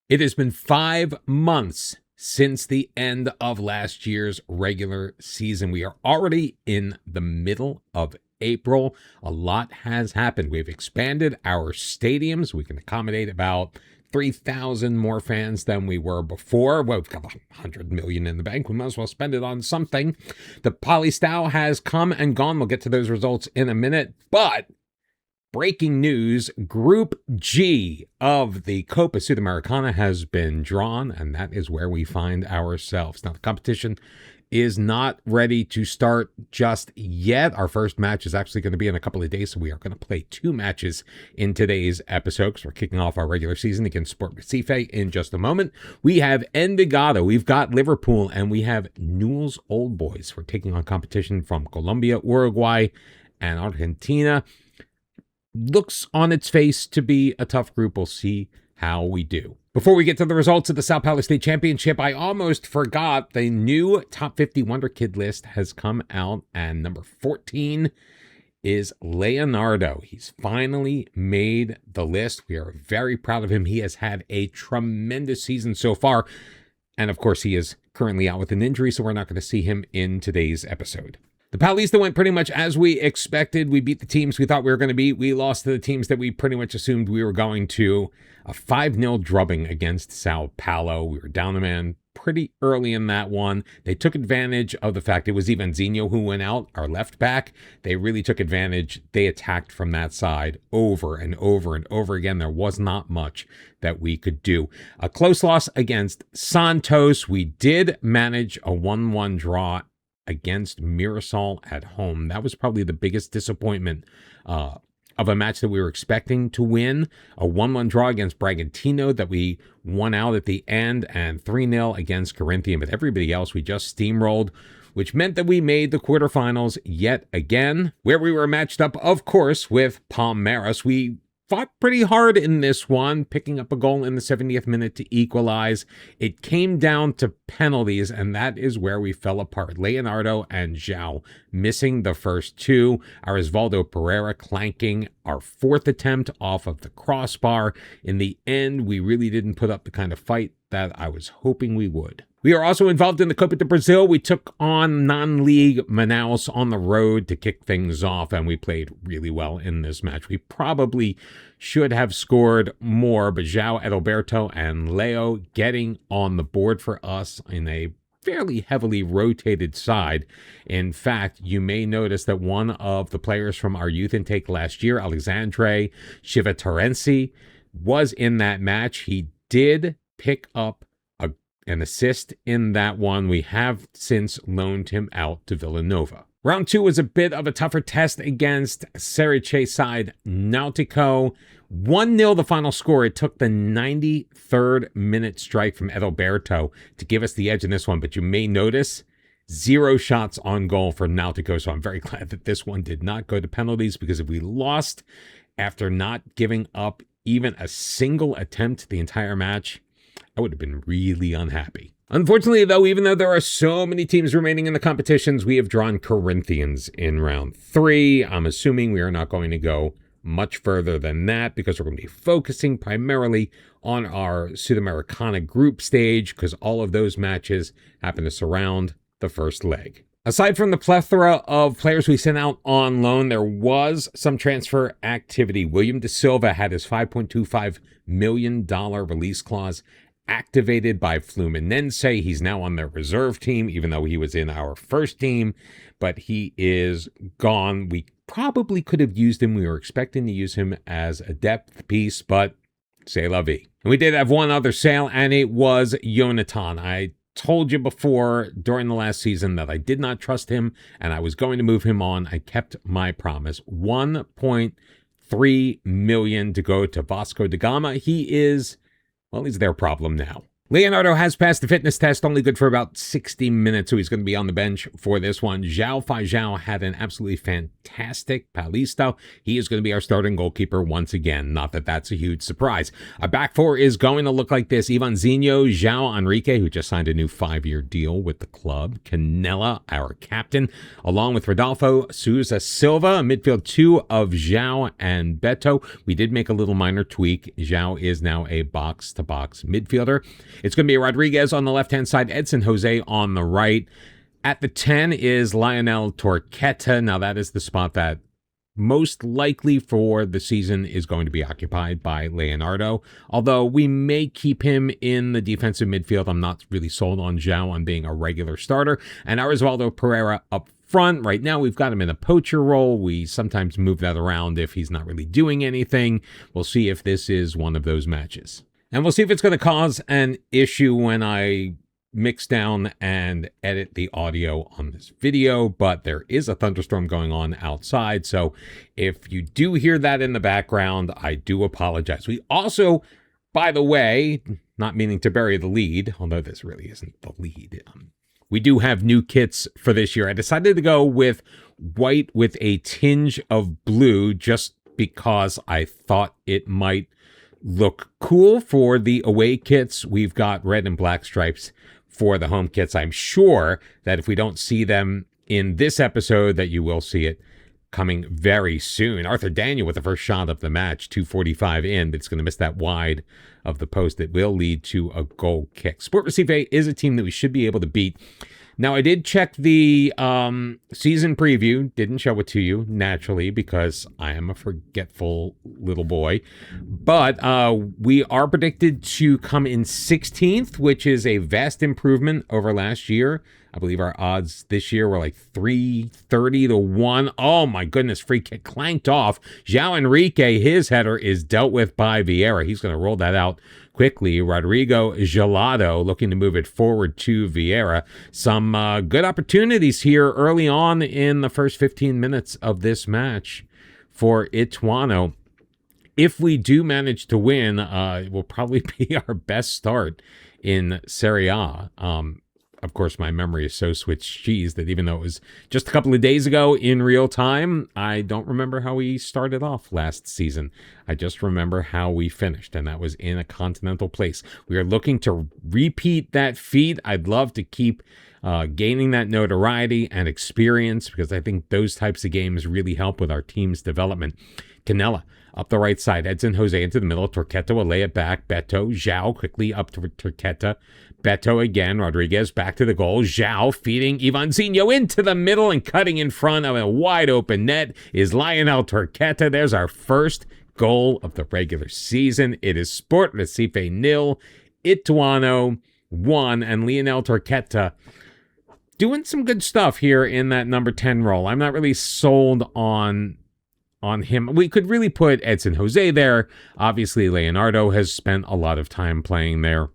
It has been 5 months since the end of last year's regular season. We are already in the middle of April. A lot has happened. We've expanded our stadiums. We can accommodate about 3,000 more fans than we were before. Well, we've got $100 million in the bank. We might as well spend it on something. The Polystyle has come and gone. We'll get to those results in a minute. But breaking news, Group G of the Copa Sudamericana has been drawn, and that is where we find ourselves. Now, the competition is not ready to start just yet. Our first match is actually going to be in a couple of days, so we are going to play 2 matches in today's episode because we're kicking off our regular season against Sport Recife in just a moment. We have Envigado, we've got Liverpool, and we have Newell's Old Boys. We're taking on competition from Colombia, Uruguay, and Argentina. Looks on its face to be a tough group. We'll see how we do. Before we get to the results of the Sao Paulo State Championship, I almost forgot the new Top 50 Wonderkid list has come out, and number 14 is Leonardo. He's finally made the list. We are very proud of him. He has had a tremendous season so far, and of course he is currently out with an injury, so we're not going to see him in today's episode. The Paulista went pretty much as we expected. We beat the teams we thought we were going to beat. We lost to the teams that we pretty much assumed we were going to. A 5-0 drubbing against Sao Paulo. We were down a man pretty early in that one. They took advantage of the fact it was Ivanzinho who went out, our left back. They really took advantage. They attacked from that side over and over and over again. There was not much that we could do. A close loss against Santos. We did manage a 1-1 draw against Mirassol at home. That was probably the biggest disappointment of a match that we were expecting to win. A 1-1 draw against Bragantino that we won out at the end, and 3-0 against Corinthians. But everybody else, we just steamrolled, which meant that we made the quarterfinals yet again, where we were matched up, of course, with Palmeiras. We fought pretty hard in this one, picking up a goal in the 70th minute to equalize. It came down to penalties, and that is where we fell apart. Leonardo and João missing the first 2. Our Osvaldo Pereira clanking our 4th attempt off of the crossbar. In the end, we really didn't put up the kind of fight that I was hoping we would. We are also involved in the Copa de Brazil. We took on non-league Manaus on the road to kick things off, and we played really well in this match. We probably should have scored more, but João Adalberto and Leo getting on the board for us in a fairly heavily rotated side. In fact, you may notice that one of the players from our youth intake last year, Alexandre Chivatarense, was in that match. He did pick up an assist in that one. We have since loaned him out to Villanova. Round 2 was a bit of a tougher test against Série C side Náutico. 1-0 the final score. It took the 93rd minute strike from Adalberto to give us the edge in this one, but you may notice 0 shots on goal for Náutico, so I'm very glad that this one did not go to penalties, because if we lost after not giving up even a single attempt the entire match, I would have been really unhappy. Unfortunately, though, even though there are so many teams remaining in the competitions, we have drawn Corinthians in round 3. I'm assuming we are not going to go much further than that, because we're going to be focusing primarily on our Sudamericana group stage, because all of those matches happen to surround the first leg. Aside from the plethora of players we sent out on loan, there was some transfer activity. William Da Silva had his $5.25 million release clause activated by Fluminense. He's now on their reserve team, even though he was in our first team, but he is gone. We probably could have used him. We were expecting to use him as a depth piece, but c'est la vie. And we did have one other sale, and it was Jonathan. I told you before during the last season that I did not trust him, and I was going to move him on. I kept my promise. 1.3 million to go to Vasco da Gama. He's their problem now. Leonardo has passed the fitness test, only good for about 60 minutes, so he's going to be on the bench for this one. João Feijão had an absolutely fantastic Paulista. He is going to be our starting goalkeeper once again. Not that that's a huge surprise. Our back four is going to look like this. Ivanzinho, João Enrique, who just signed a new 5-year deal with the club. Canella, our captain, along with Rodolfo Souza Silva. Midfield two of João and Beto. We did make a little minor tweak. João is now a box-to-box midfielder. It's going to be Rodriguez on the left-hand side, Edson Jose on the right. At the 10 is Lionel Torqueta. Now, that is the spot that most likely for the season is going to be occupied by Leonardo. Although we may keep him in the defensive midfield. I'm not really sold on João on being a regular starter. And Osvaldo Pereira up front. Right now, we've got him in a poacher role. We sometimes move that around if he's not really doing anything. We'll see if this is one of those matches. And we'll see if it's going to cause an issue when I mix down and edit the audio on this video, but there is a thunderstorm going on outside. So if you do hear that in the background, I do apologize. We also, by the way, not meaning to bury the lead, although this really isn't the lead, we do have new kits for this year. I decided to go with white with a tinge of blue just because I thought it might look cool for the away kits. We've got red and black stripes for the home kits. I'm sure that if we don't see them in this episode, that you will see it coming very soon. Arthur Daniel with the first shot of the match, 2:45 in, but it's going to miss that wide of the post. That will lead to a goal kick. Sport Recife is a team that we should be able to beat. Now, I did check the season preview. Didn't show it to you, naturally, because I am a forgetful little boy. But we are predicted to come in 16th, which is a vast improvement over last year. I believe our odds this year were like 330 to 1. Oh, my goodness. Free kick clanked off. João Enrique, his header is dealt with by Vieira. He's going to roll that out quickly. Rodrigo Gelado looking to move it forward to Vieira. Some good opportunities here early on in the first 15 minutes of this match for Ituano. If we do manage to win, it will probably be our best start in Serie A. Of course, my memory is so switched cheese that even though it was just a couple of days ago in real time, I don't remember how we started off last season. I just remember how we finished, and that was in a continental place. We are looking to repeat that feat. I'd love to keep gaining that notoriety and experience because I think those types of games really help with our team's development. Canella up the right side. Edson Jose into the middle. Torqueta will lay it back. Beto. João quickly up to Torqueta. Beto again. Rodriguez back to the goal. João feeding Ivanzinho into the middle and cutting in front of a wide open net is Lionel Torqueta. There's our first goal of the regular season. It is Sport Recife 0, Ituano 1, and Lionel Torqueta doing some good stuff here in that number 10 role. I'm not really sold on him. We could really put Edson Jose there. Obviously, Leonardo has spent a lot of time playing there.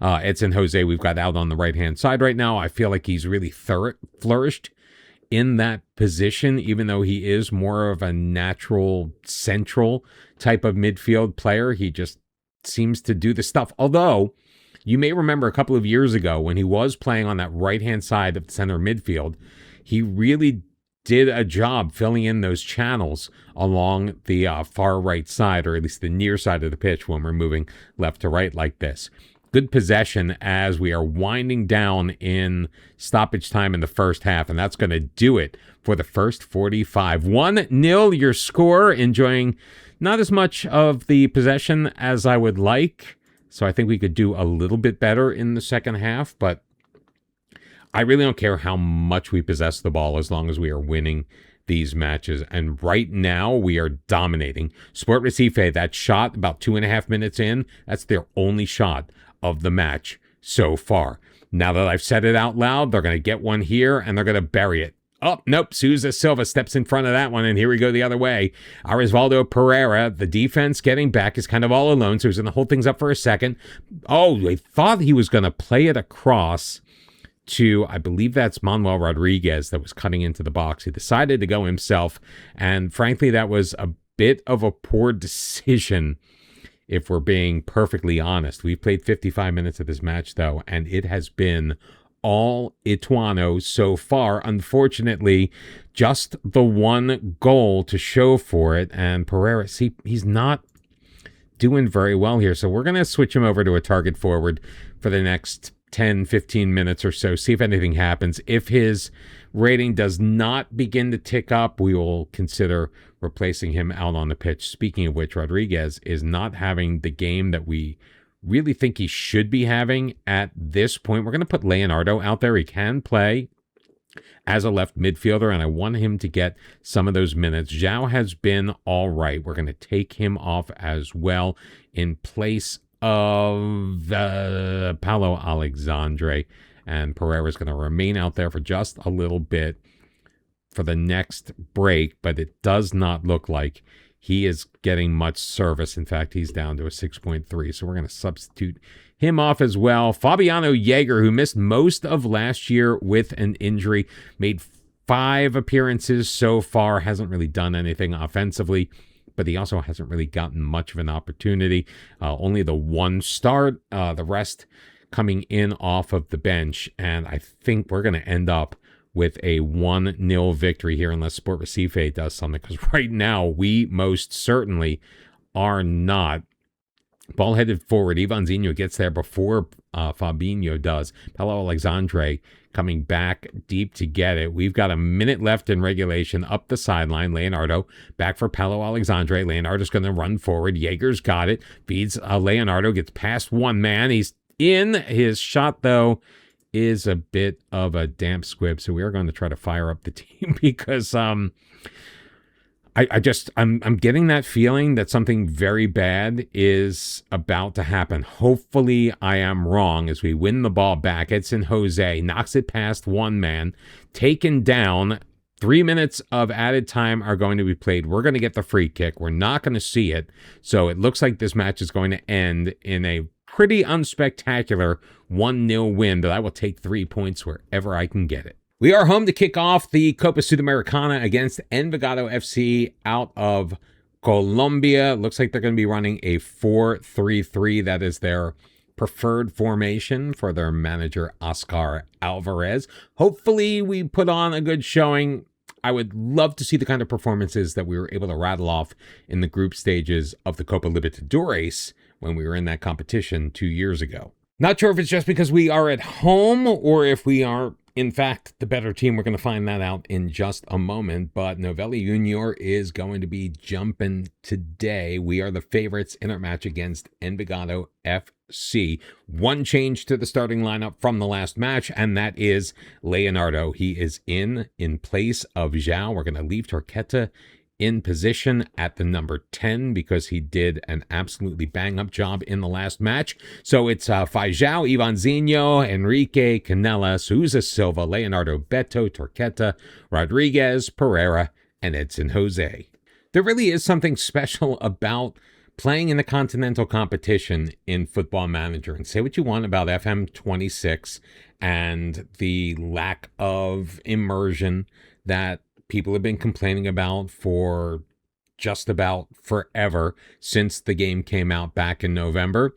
Edson Jose, we've got out on the right-hand side right now. I feel like he's really flourished in that position, even though he is more of a natural central type of midfield player. He just seems to do the stuff. Although, you may remember a couple of years ago when he was playing on that right-hand side of the center midfield, he really did a job filling in those channels along the far right side, or at least the near side of the pitch when we're moving left to right like this. Good possession as we are winding down in stoppage time in the first half, and that's going to do it for the first 45. 1-0 your score. Enjoying not as much of the possession as I would like, so I think we could do a little bit better in the second half, but I really don't care how much we possess the ball as long as we are winning these matches. And right now we are dominating. Sport Recife, that shot about 2.5 minutes in, that's their only shot of the match so far. Now that I've said it out loud, they're going to get one here and they're going to bury it. Oh, nope. Souza Silva steps in front of that one, and here we go the other way. Osvaldo Pereira, the defense getting back, is kind of all alone, so he's going to hold things up for a second. Oh, they thought he was going to play it across to, I believe that's Manuel Rodriguez that was cutting into the box. He decided to go himself, and frankly, that was a bit of a poor decision if we're being perfectly honest. We've played 55 minutes of this match, though, and it has been all Ituano so far. Unfortunately, just the one goal to show for it, and Pereira, see, he's not doing very well here. So we're going to switch him over to a target forward for the next 10, 15 minutes or so, see if anything happens. If his rating does not begin to tick up, we will consider replacing him out on the pitch. Speaking of which, Rodriguez is not having the game that we really think he should be having at this point. We're going to put Leonardo out there. He can play as a left midfielder, and I want him to get some of those minutes. Zhao has been all right. We're going to take him off as well in place of Paulo Alexandre, and Pereira's going to remain out there for just a little bit for the next break, but it does not look like he is getting much service. In fact, he's down to a 6.3, so we're going to substitute him off as well. Fabiano Jaeger, who missed most of last year with an injury, made 5 appearances so far, hasn't really done anything offensively, but he also hasn't really gotten much of an opportunity. Only the 1 start, the rest coming in off of the bench, and I think we're going to end up with a 1-0 victory here unless Sport Recife does something, because right now we most certainly are not. Ball headed forward. Ivanzinho gets there before Fabinho does. Paulo Alexandre coming back deep to get it. We've got a minute left in regulation up the sideline. Leonardo back for Paulo Alexandre. Leonardo's going to run forward. Jaeger's got it. Feeds Leonardo. Gets past one man. He's in. His shot, though, is a bit of a damp squib, so we are going to try to fire up the team because I'm getting that feeling that something very bad is about to happen. Hopefully I am wrong as we win the ball back. Edson Jose knocks it past one man, taken down. 3 minutes of added time are going to be played. We're going to get the free kick. We're not going to see it, so it looks like this match is going to end in a pretty unspectacular 1-0 win, but I will take 3 points wherever I can get it. We are home to kick off the Copa Sudamericana against Envigado FC out of Colombia. Looks like they're going to be running a 4-3-3. That is their preferred formation for their manager, Oscar Alvarez. Hopefully we put on a good showing. I would love to see the kind of performances that we were able to rattle off in the group stages of the Copa Libertadores when we were in that competition 2 years ago. Not sure if it's just because we are at home or if we are, in fact, the better team. We're going to find that out in just a moment. But Novelli Jr. is going to be jumping today. We are the favorites in our match against Envigado FC. One change to the starting lineup from the last match, and that is Leonardo. He is in place of Zhao. We're going to leave Torqueta in position at the number 10 because he did an absolutely bang-up job in the last match. So it's Fajao, Ivanzinho, Enrique, Canella, Souza Silva, Leonardo, Beto, Torqueta, Rodriguez, Pereira, and Edson Jose. There really is something special about playing in the continental competition in Football Manager. And say what you want about FM26 and the lack of immersion that people have been complaining about for just about forever since the game came out back in November.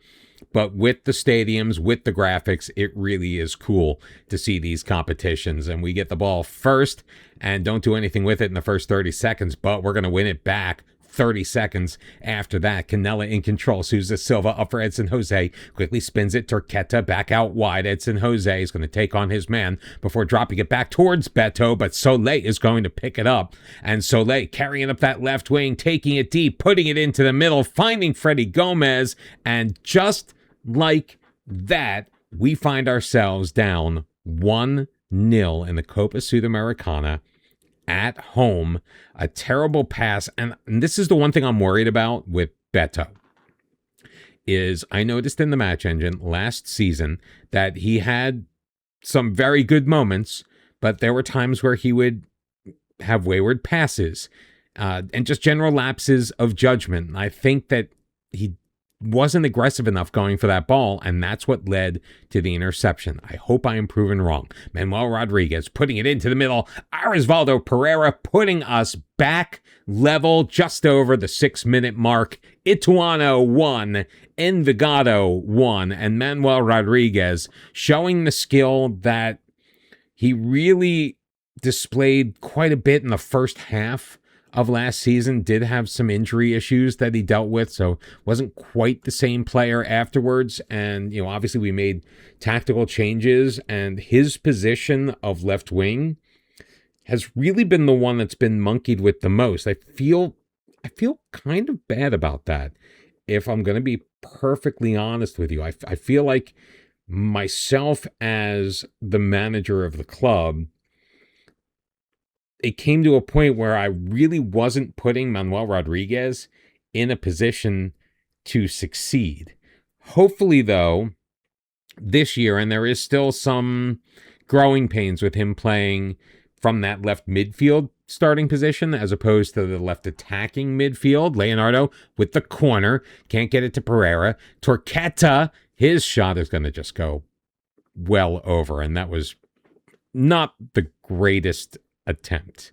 But with the stadiums, with the graphics, it really is cool to see these competitions. And we get the ball first and don't do anything with it in the first 30 seconds, but we're going to win it back 30 seconds after that. Canella in control. Souza Silva up for Edson Jose. Quickly spins it. Torqueta back out wide. Edson Jose is going to take on his man before dropping it back towards Beto, but Soleil is going to pick it up. And Soleil carrying up that left wing, taking it deep, putting it into the middle, finding Freddy Gomez. And just like that, we find ourselves down 1-0 in the Copa Sudamericana at home. A terrible pass. And this is the one thing I'm worried about with Beto is I noticed in the match engine last season that he had some very good moments, but there were times where he would have wayward passes and just general lapses of judgment. And I think that he wasn't aggressive enough going for that ball, and that's what led to the interception. I hope I am proven wrong. Manuel Rodriguez putting it into the middle. Arisvaldo Pereira putting us back level just over the 6-minute mark. Ituano 1, Envigado 1, and Manuel Rodriguez showing the skill that he really displayed quite a bit in the first half of last season. Did have some injury issues that he dealt with, so wasn't quite the same player afterwards. And, obviously we made tactical changes, and his position of left wing has really been the one that's been monkeyed with the most. I feel kind of bad about that, if I'm going to be perfectly honest with you. I feel like myself as the manager of the club, it came to a point where I really wasn't putting Manuel Rodriguez in a position to succeed. Hopefully, though, this year, and there is still some growing pains with him playing from that left midfield starting position as opposed to the left attacking midfield. Leonardo with the corner, can't get it to Pereira. Torqueta, his shot is going to just go well over, and that was not the greatest attempt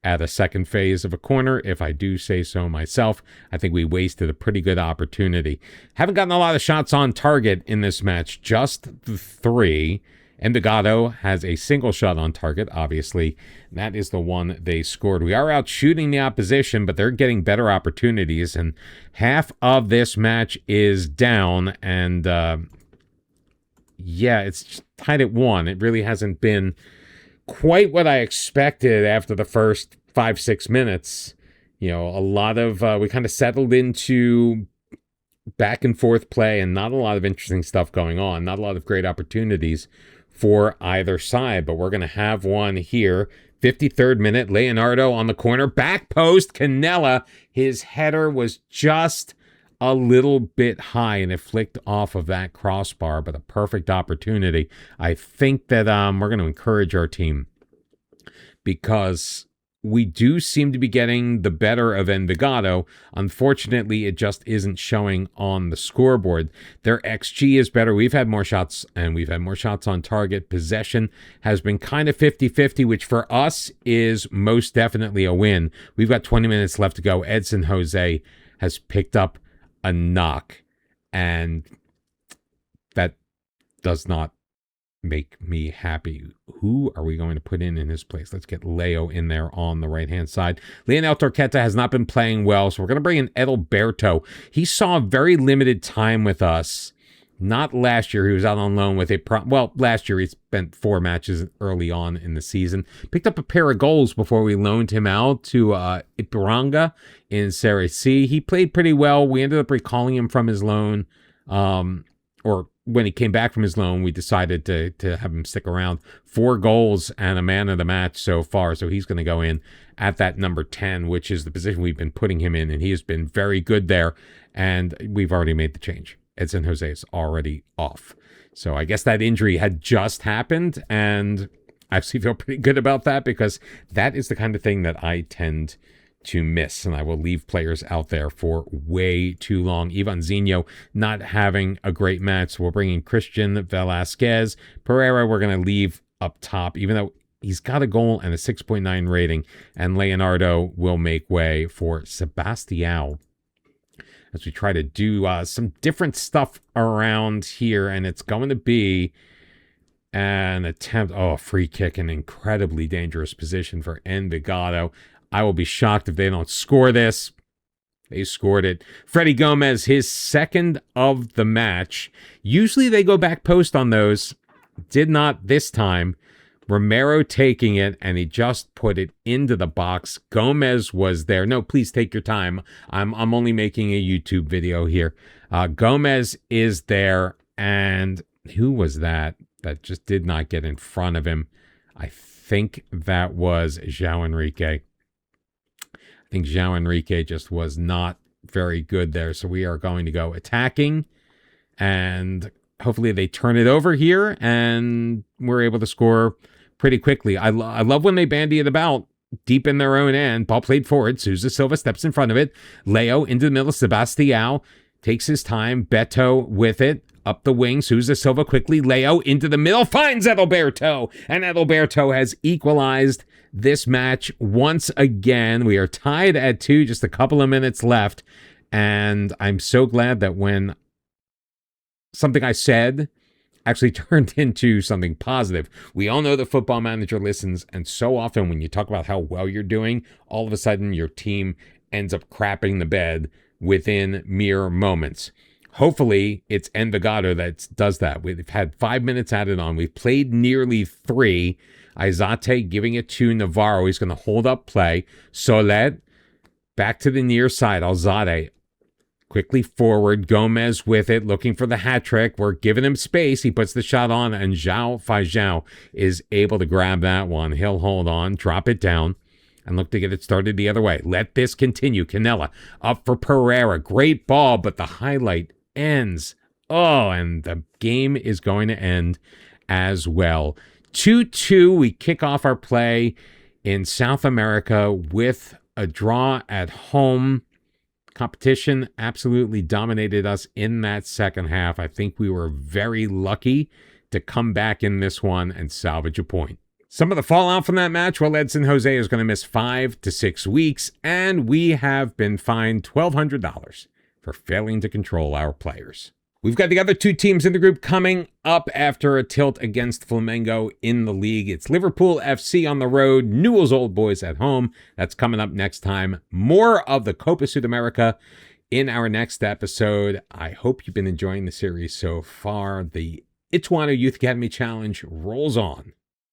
at a second phase of a corner, if I do say so myself. I think we wasted a pretty good opportunity. Haven't gotten a lot of shots on target in this match, just 3. Envigado has a single shot on target, obviously. That is the one they scored. We are out shooting the opposition, but they're getting better opportunities, and half of this match is down, and it's tied at 1. It really hasn't been quite what I expected after the first 5-6 minutes. A lot of, we kind of settled into back and forth play and not a lot of interesting stuff going on. Not a lot of great opportunities for either side, but we're going to have one here. 53rd minute, Leonardo on the corner, back post, Canella. His header was just a little bit high, and it flicked off of that crossbar, but a perfect opportunity. I think that we're going to encourage our team, because we do seem to be getting the better of Envigado. Unfortunately, it just isn't showing on the scoreboard. Their XG is better. We've had more shots, and we've had more shots on target. Possession has been kind of 50-50, which for us is most definitely a win. We've got 20 minutes left to go. Edson Jose has picked up a knock, and that does not make me happy. Who are we going to put in his place? Let's get Leo in there on the right-hand side. Lionel Torqueta has not been playing well, so we're going to bring in Edelberto. He saw very limited time with us. Not last year. He was out on loan with last year he spent 4 matches early on in the season. Picked up a pair of goals before we loaned him out to Ipiranga in Série C. He played pretty well. We ended up recalling him from his loan, or when he came back from his loan, we decided to have him stick around. 4 goals and a man of the match so far. So he's going to go in at that number 10, which is the position we've been putting him in. And he has been very good there. And we've already made the change. Edson Jose is already off. So I guess that injury had just happened. And I actually feel pretty good about that, because that is the kind of thing that I tend to miss, and I will leave players out there for way too long. Ivan Zinho not having a great match, so we're bringing Christian Velasquez. Pereira we're going to leave up top, even though he's got a goal and a 6.9 rating, and Leonardo will make way for Sebastião as we try to do some different stuff around here, and it's going to be an attempt, a free kick, an incredibly dangerous position for Envigado. I will be shocked if they don't score this. They scored it. Freddy Gomez, his second of the match. Usually they go back post on those. Did not this time. Romero taking it, and he just put it into the box. Gomez was there. No, please take your time. I'm only making a YouTube video here. Gomez is there, and who was that just did not get in front of him? I think that was João Enrique. I think João Enrique just was not very good there. So we are going to go attacking, and hopefully they turn it over here and we're able to score pretty quickly. I love when they bandy it about deep in their own end. Ball played forward. Sousa Silva steps in front of it. Leo into the middle. Sebastião Takes his time. Beto with it. Up the wing. Sousa Silva quickly. Leo into the middle. Finds Adalberto. And Adalberto has equalized this match once again. We are tied at 2. Just a couple of minutes left. And I'm so glad that when something I said actually turned into something positive. We all know the Football Manager listens, and so often when you talk about how well you're doing, all of a sudden your team ends up crapping the bed within mere moments. Hopefully, it's Envigado that does that. We've had 5 minutes added on. We've played nearly 3. Aizate giving it to Navarro. He's going to hold up play. Solet back to the near side. Alzade quickly forward. Gomez with it, looking for the hat trick. We're giving him space. He puts the shot on, and João Feijão is able to grab that one. He'll hold on, drop it down, and look to get it started the other way. Let this continue. Canella up for Pereira. Great ball, but the highlight ends. Oh, and the game is going to end as well. 2-2. We kick off our play in South America with a draw at home. Competition absolutely dominated us in that second half. I think we were very lucky to come back in this one and salvage a point. Some of the fallout from that match, well, Edson Jose is going to miss 5 to 6 weeks, and we have been fined $1,200 for failing to control our players. We've got the other 2 teams in the group coming up after a tilt against Flamengo in the league. It's Liverpool FC on the road, Newell's Old Boys at home. That's coming up next time. More of the Copa Sudamerica in our next episode. I hope you've been enjoying the series so far. The Ituano Youth Academy Challenge rolls on.